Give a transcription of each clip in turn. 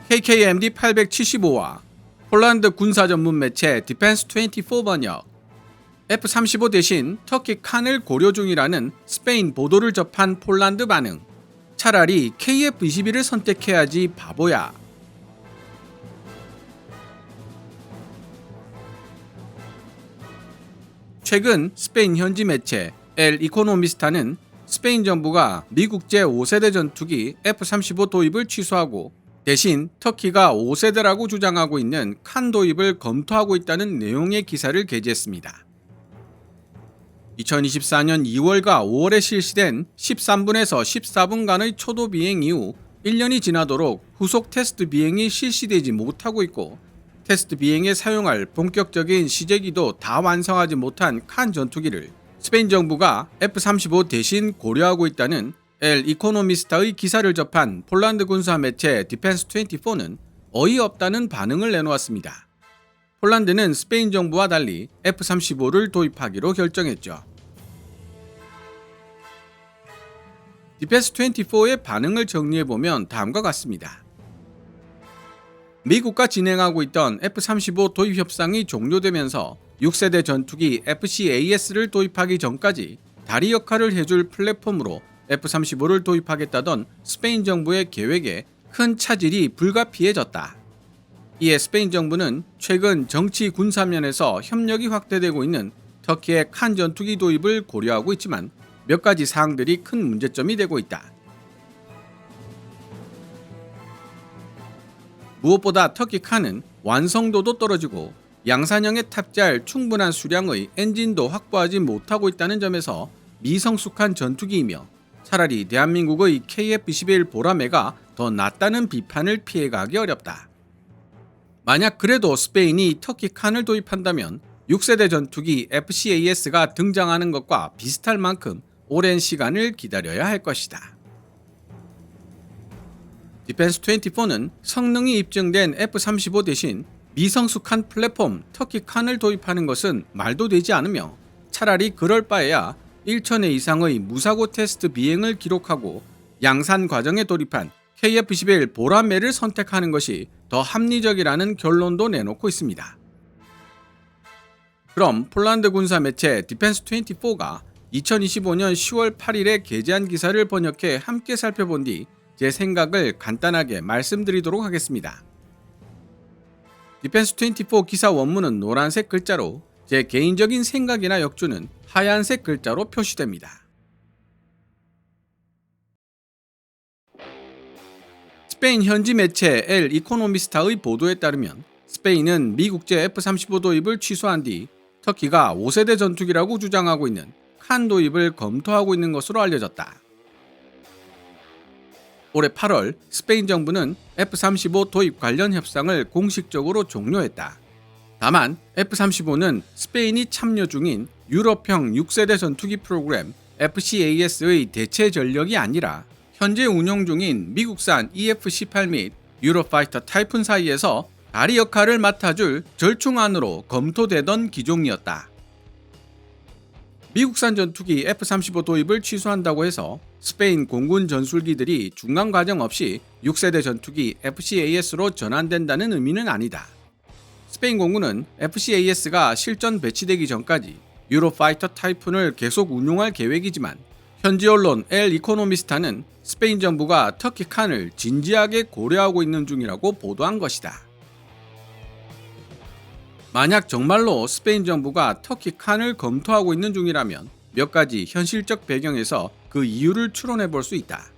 KKMD 875와 폴란드 군사 전문 매체 디펜스24 번역, F-35 대신 터키 칸을 고려 중이라는 스페인 보도를 접한 폴란드 반응. 차라리 KF-21을 선택해야지 바보야. 최근 스페인 현지 매체 엘 이코노미스타는 스페인 정부가 미국 제5세대 전투기 F-35 도입을 취소하고 대신 터키가 5세대라고 주장하고 있는 칸 도입을 검토하고 있다는 내용의 기사를 게재했습니다. 2024년 2월과 5월에 실시된 13분에서 14분간의 초도 비행 이후 1년이 지나도록 후속 테스트 비행이 실시되지 못하고 있고, 테스트 비행에 사용할 본격적인 시제기도 다 완성하지 못한 칸 전투기를 스페인 정부가 F-35 대신 고려하고 있다는 엘 이코노미스타의 기사를 접한 폴란드 군사 매체 디펜스24는 어이없다는 반응을 내놓았습니다. 폴란드는 스페인 정부와 달리 F-35를 도입하기로 결정했죠. 디펜스24의 반응을 정리해보면 다음과 같습니다. 미국과 진행하고 있던 F-35 도입 협상이 종료되면서 6세대 전투기 FCAS를 도입하기 전까지 다리 역할을 해줄 플랫폼으로 F-35를 도입하겠다던 스페인 정부의 계획에 큰 차질이 불가피해졌다. 이에 스페인 정부는 최근 정치 군사 면에서 협력이 확대되고 있는 터키의 칸 전투기 도입을 고려하고 있지만 몇 가지 사항들이 큰 문제점이 되고 있다. 무엇보다 터키 칸은 완성도도 떨어지고 양산형에 탑재할 충분한 수량의 엔진도 확보하지 못하고 있다는 점에서 미성숙한 전투기이며 차라리 대한민국의 KF-21 보라매가 더 낫다는 비판을 피해가기 어렵다. 만약 그래도 스페인이 터키 칸을 도입한다면 6세대 전투기 FCAS가 등장하는 것과 비슷할 만큼 오랜 시간을 기다려야 할 것이다. 디펜스24는 성능이 입증된 F-35 대신 미성숙한 플랫폼 터키 칸을 도입하는 것은 말도 되지 않으며 차라리 그럴 바에야 1,000회 이상의 무사고 테스트 비행을 기록하고 양산 과정에 돌입한 KF-21 보라매를 선택하는 것이 더 합리적이라는 결론도 내놓고 있습니다. 그럼 폴란드 군사 매체 디펜스24가 2025년 10월 8일에 게재한 기사를 번역해 함께 살펴본 뒤 제 생각을 간단하게 말씀드리도록 하겠습니다. 디펜스24 기사 원문은 노란색 글자로, 제 개인적인 생각이나 역주는 하얀색 글자로 표시됩니다. 스페인 현지 매체 엘 이코노미스타의 보도에 따르면 스페인은 미국제 F-35 도입을 취소한 뒤 터키가 5세대 전투기라고 주장하고 있는 칸 도입을 검토하고 있는 것으로 알려졌다. 올해 8월 스페인 정부는 F-35 도입 관련 협상을 공식적으로 종료했다. 다만 F-35는 스페인이 참여 중인 유럽형 6세대 전투기 프로그램 FCAS의 대체 전력이 아니라 현재 운용 중인 미국산 EF-18 및 유로파이터 타이푼 사이에서 다리 역할을 맡아줄 절충안으로 검토되던 기종이었다. 미국산 전투기 F-35 도입을 취소한다고 해서 스페인 공군 전술기들이 중간 과정 없이 6세대 전투기 FCAS로 전환된다는 의미는 아니다. 스페인 공군은 FCAS가 실전 배치되기 전까지 유로파이터 타이푼을 계속 운용할 계획이지만 현지 언론 엘 이코노미스타는 스페인 정부가 터키 칸을 진지하게 고려하고 있는 중이라고 보도한 것이다. 만약 정말로 스페인 정부가 터키 칸을 검토하고 있는 중이라면 몇 가지 현실적 배경에서 그 이유를 추론해 볼 수 있다.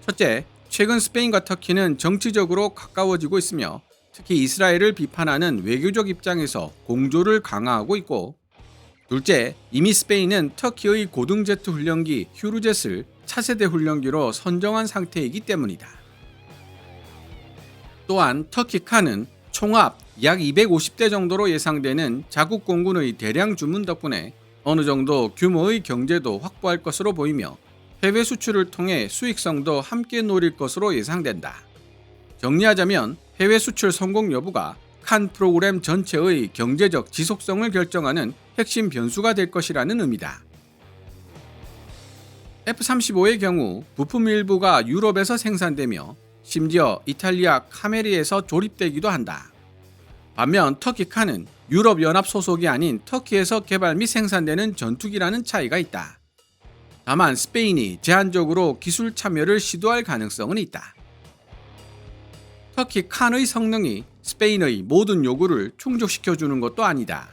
첫째, 최근 스페인과 터키는 정치적으로 가까워지고 있으며 특히 이스라엘을 비판하는 외교적 입장에서 공조를 강화하고 있고, 둘째, 이미 스페인은 터키의 고등제트 훈련기 휴르젯을 차세대 훈련기로 선정한 상태이기 때문이다. 또한 터키 칸은 총합 약 250대 정도로 예상되는 자국 공군의 대량 주문 덕분에 어느 정도 규모의 경제도 확보할 것으로 보이며 해외 수출을 통해 수익성도 함께 노릴 것으로 예상된다. 정리하자면 해외 수출 성공 여부가 칸 프로그램 전체의 경제적 지속성을 결정하는 핵심 변수가 될 것이라는 의미다. F-35의 경우 부품 일부가 유럽에서 생산되며 심지어 이탈리아 카메리에서 조립되기도 한다. 반면 터키 칸은 유럽연합 소속이 아닌 터키에서 개발 및 생산되는 전투기라는 차이가 있다. 다만 스페인이 제한적으로 기술 참여를 시도할 가능성은 있다. 터키 칸의 성능이 스페인의 모든 요구를 충족시켜주는 것도 아니다.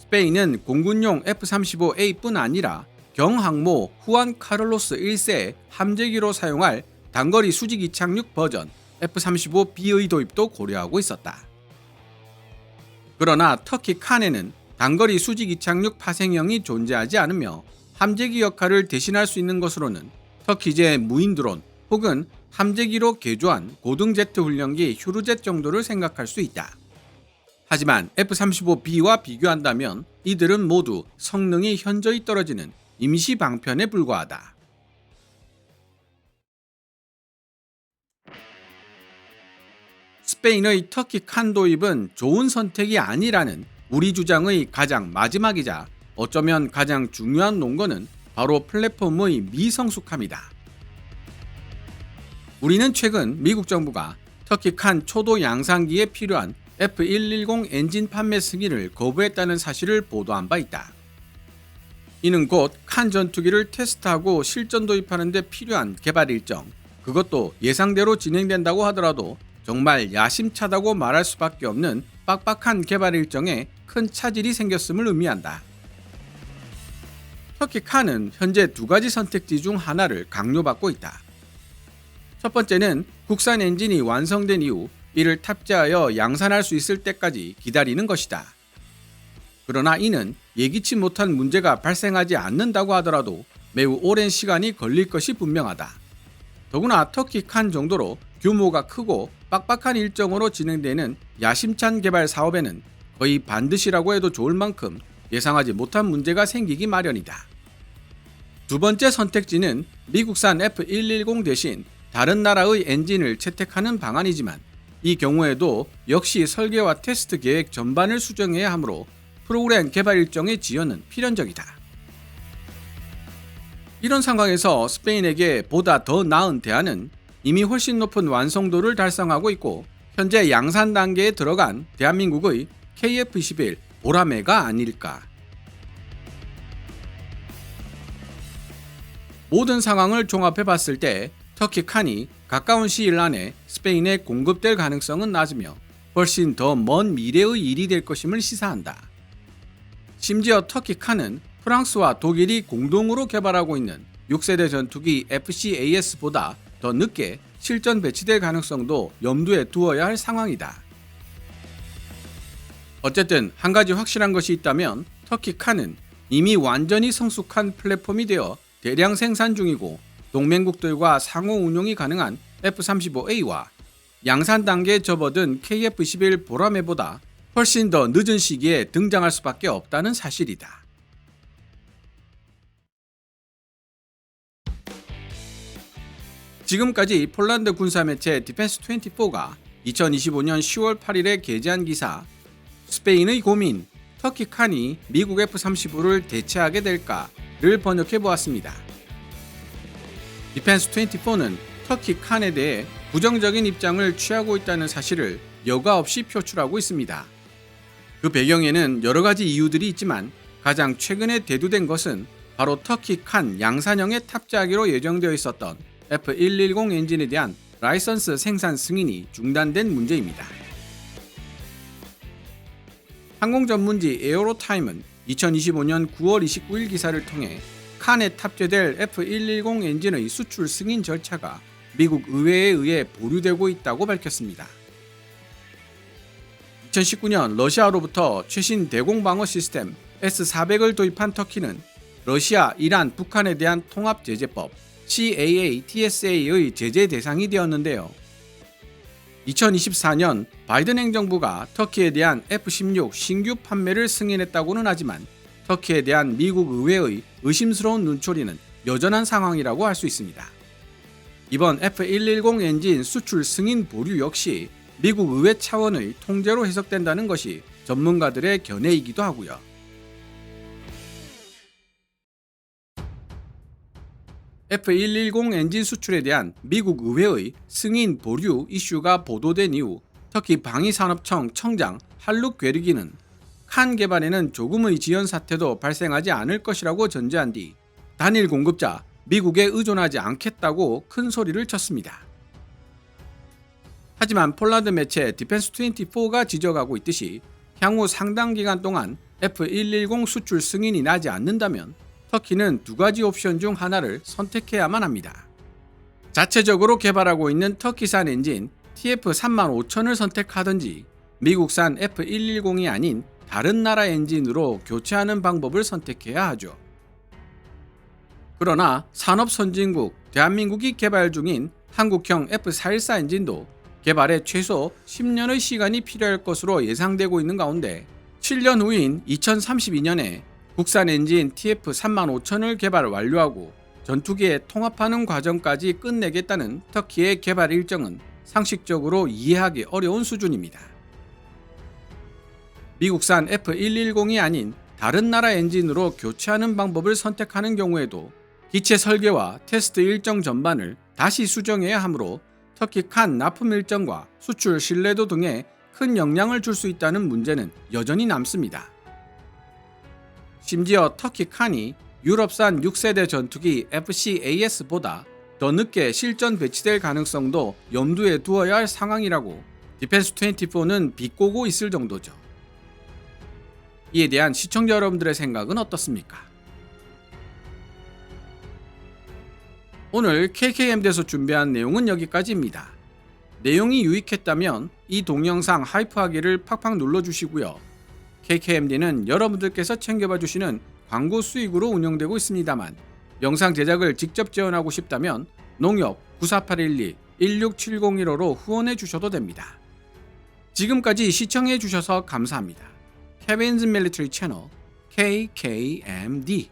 스페인은 공군용 F-35A뿐 아니라 경항모 후안 카를로스 1세 함재기로 사용할 단거리 수직 이착륙 버전 F-35B의 도입도 고려하고 있었다. 그러나 터키 칸에는 단거리 수직 이착륙 파생형이 존재하지 않으며 함재기 역할을 대신할 수 있는 것으로는 터키제 무인 드론 혹은 함재기로 개조한 고등 제트 훈련기 휴르젯 정도를 생각할 수 있다. 하지만 F-35B와 비교한다면 이들은 모두 성능이 현저히 떨어지는 임시 방편에 불과하다. 스페인의 터키 칸 도입은 좋은 선택이 아니라는 우리 주장의 가장 마지막이자 어쩌면 가장 중요한 논거는 바로 플랫폼의 미성숙함이다. 우리는 최근 미국 정부가 터키 칸 초도 양산기에 필요한 F110 엔진 판매 승인을 거부했다는 사실을 보도한 바 있다. 이는 곧 칸 전투기를 테스트하고 실전 도입하는 데 필요한 개발 일정, 그것도 예상대로 진행된다고 하더라도 정말 야심차다고 말할 수밖에 없는 빡빡한 개발 일정에 큰 차질이 생겼음을 의미한다. 터키 칸은 현재 두 가지 선택지 중 하나를 강요받고 있다. 첫 번째는 국산 엔진이 완성된 이후 이를 탑재하여 양산할 수 있을 때까지 기다리는 것이다. 그러나 이는 예기치 못한 문제가 발생하지 않는다고 하더라도 매우 오랜 시간이 걸릴 것이 분명하다. 더구나 터키 칸 정도로 규모가 크고 빡빡한 일정으로 진행되는 야심찬 개발 사업에는 거의 반드시라고 해도 좋을 만큼 예상하지 못한 문제가 생기기 마련이다. 두 번째 선택지는 미국산 F110 대신 다른 나라의 엔진을 채택하는 방안이지만 이 경우에도 역시 설계와 테스트 계획 전반을 수정해야 하므로 프로그램 개발 일정의 지연은 필연적이다. 이런 상황에서 스페인에게 보다 더 나은 대안은 이미 훨씬 높은 완성도를 달성하고 있고 현재 양산 단계에 들어간 대한민국의 KF-21 보라매가 아닐까. 모든 상황을 종합해 봤을 때 터키 칸이 가까운 시일 안에 스페인에 공급될 가능성은 낮으며 훨씬 더 먼 미래의 일이 될 것임을 시사한다. 심지어 터키 칸은 프랑스와 독일이 공동으로 개발하고 있는 6세대 전투기 FCAS보다 더 늦게 실전 배치될 가능성도 염두에 두어야 할 상황이다. 어쨌든 한 가지 확실한 것이 있다면 터키 칸은 이미 완전히 성숙한 플랫폼이 되어 대량 생산 중이고 동맹국들과 상호 운용이 가능한 F-35A와 양산 단계에 접어든 KF-21 보라매보다 훨씬 더 늦은 시기에 등장할 수밖에 없다는 사실이다. 지금까지 폴란드 군사매체 디펜스24가 2025년 10월 8일에 게재한 기사 스페인의 고민, 터키 칸이 미국 F-35를 대체하게 될까를 번역해 보았습니다. 디펜스24는 터키 칸에 대해 부정적인 입장을 취하고 있다는 사실을 여과 없이 표출하고 있습니다. 그 배경에는 여러 가지 이유들이 있지만 가장 최근에 대두된 것은 바로 터키 칸 양산형에 탑재하기로 예정되어 있었던 F110 엔진에 대한 라이선스 생산 승인이 중단된 문제입니다. 항공 전문지 에어로타임은 2025년 9월 29일 기사를 통해 칸에 탑재될 F110 엔진의 수출 승인 절차가 미국 의회에 의해 보류되고 있다고 밝혔습니다. 2019년 러시아로부터 최신 대공방어 시스템 S-400을 도입한 터키는 러시아, 이란, 북한에 대한 통합제재법 CAA-TSA의 제재 대상이 되었는데요. 2024년 바이든 행정부가 터키에 대한 F-16 신규 판매를 승인했다고는 하지만 터키에 대한 미국 의회의 의심스러운 눈초리는 여전한 상황이라고 할 수 있습니다. 이번 F110 엔진 수출 승인 보류 역시 미국 의회 차원의 통제로 해석된다는 것이 전문가들의 견해이기도 하고요. F110 엔진 수출에 대한 미국 의회의 승인 보류 이슈가 보도된 이후 터키 방위산업청 청장 할룩 괴르기는 칸 개발에는 조금의 지연 사태도 발생하지 않을 것이라고 전제한 뒤 단일 공급자 미국에 의존하지 않겠다고 큰 소리를 쳤습니다. 하지만 폴란드 매체 디펜스24가 지적하고 있듯이 향후 상당 기간 동안 F110 수출 승인이 나지 않는다면 터키는 두 가지 옵션 중 하나를 선택해야만 합니다. 자체적으로 개발하고 있는 터키산 엔진 TF35000을 선택하든지 미국산 F110이 아닌 다른 나라 엔진으로 교체하는 방법을 선택해야 하죠. 그러나 산업 선진국 대한민국이 개발 중인 한국형 F414 엔진도 개발에 최소 10년의 시간이 필요할 것으로 예상되고 있는 가운데 7년 후인 2032년에 국산 엔진 TF35000을 개발 완료하고 전투기에 통합하는 과정까지 끝내겠다는 터키의 개발 일정은 상식적으로 이해하기 어려운 수준입니다. 미국산 F110이 아닌 다른 나라 엔진으로 교체하는 방법을 선택하는 경우에도 기체 설계와 테스트 일정 전반을 다시 수정해야 하므로 터키 칸 납품 일정과 수출 신뢰도 등에 큰 영향을 줄 수 있다는 문제는 여전히 남습니다. 심지어 터키 칸이 유럽산 6세대 전투기 FCAS보다 더 늦게 실전 배치될 가능성도 염두에 두어야 할 상황이라고 디펜스24는 비꼬고 있을 정도죠. 이에 대한 시청자 여러분들의 생각은 어떻습니까? 오늘 KKMD에서 준비한 내용은 여기까지입니다. 내용이 유익했다면 이 동영상 하이프하기를 팍팍 눌러주시고요. KKMD는 여러분들께서 챙겨봐 주시는 광고 수익으로 운영되고 있습니다만 영상 제작을 직접 지원하고 싶다면 농협 9481216701호로 후원해 주셔도 됩니다. 지금까지 시청해 주셔서 감사합니다. 케빈즈 밀리터리 채널 KKMD